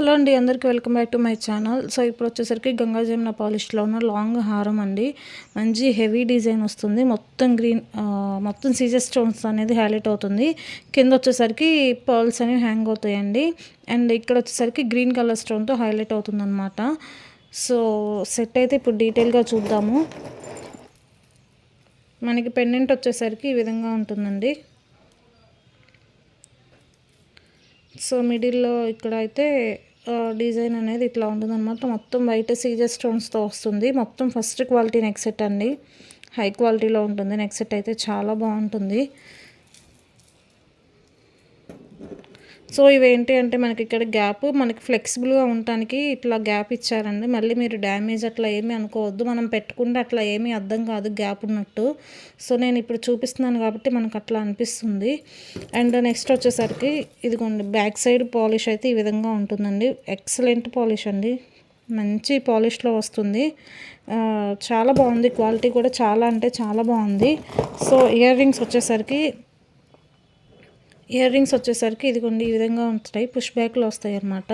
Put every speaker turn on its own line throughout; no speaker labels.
Hello అండి, అందరికీ welcome back to my channel. So ఇప్పుడు వచ్చేసరికి గంగా జమున పాలిష్లో ఉన్న లాంగ్ హారం అండి. మంచి హెవీ డిజైన్ వస్తుంది. మొత్తం గ్రీన్ మొత్తం సీజర్ స్టోన్స్ అనేది హైలైట్ అవుతుంది. కింద వచ్చేసరికి పర్ల్స్ అనేవి హ్యాంగ్ అవుతాయండి. అండ్ ఇక్కడ వచ్చేసరికి గ్రీన్ కలర్ స్టోన్తో హైలైట్ అవుతుంది అనమాట. సో సెట్ అయితే ఇప్పుడు డీటెయిల్గా చూద్దాము. మనకి పెండెంట్ వచ్చేసరికి ఈ విధంగా ఉంటుందండి. సో మిడిల్లో ఇక్కడ అయితే డిజైన్ అనేది ఇట్లా ఉంటుంది అనమాట. మొత్తం వైట్ సీజర్ స్టోన్స్తో వస్తుంది. మొత్తం ఫస్ట్ క్వాలిటీ నెక్ సెట్ అండి. హై క్వాలిటీలో ఉంటుంది. నెక్ సెట్ అయితే చాలా బాగుంటుంది. సో ఇవేంటి అంటే మనకి ఇక్కడ గ్యాప్ మనకి ఫ్లెక్సిబుల్గా ఉండటానికి ఇట్లా గ్యాప్ ఇచ్చారండి. మళ్ళీ మీరు డ్యామేజ్ అట్లా ఏమీ అనుకోవద్దు. మనం పెట్టుకుంటే అట్లా ఏమీ అర్థం కాదు గ్యాప్ ఉన్నట్టు. సో నేను ఇప్పుడు చూపిస్తున్నాను కాబట్టి మనకు అట్లా అనిపిస్తుంది. అండ్ నెక్స్ట్ వచ్చేసరికి ఇదిగోండి, బ్యాక్ సైడ్ పాలిష్ అయితే ఈ విధంగా ఉంటుందండి. ఎక్సలెంట్ పాలిష్ అండి. మంచి పాలిష్లో వస్తుంది. చాలా బాగుంది. క్వాలిటీ కూడా చాలా అంటే చాలా బాగుంది. సో ఇయర్ రింగ్స్ వచ్చేసరికి ఇదిగోండి ఈ విధంగా ఉంటాయి. పుష్ బ్యాక్లో వస్తాయి అన్నమాట.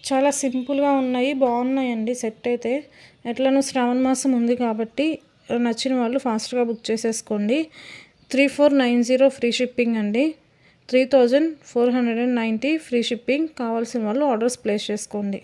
చాలా సింపుల్గా ఉన్నాయి, బాగున్నాయండి సెట్ అయితే. ఎట్లనో శ్రావణ మాసం ఉంది కాబట్టి నచ్చిన వాళ్ళు ఫాస్ట్గా బుక్ చేసేసుకోండి. 3490 ఫ్రీ షిప్పింగ్ అండి. 3490 ఫ్రీ షిప్పింగ్. కావాల్సిన వాళ్ళు ఆర్డర్స్ ప్లేస్ చేసుకోండి.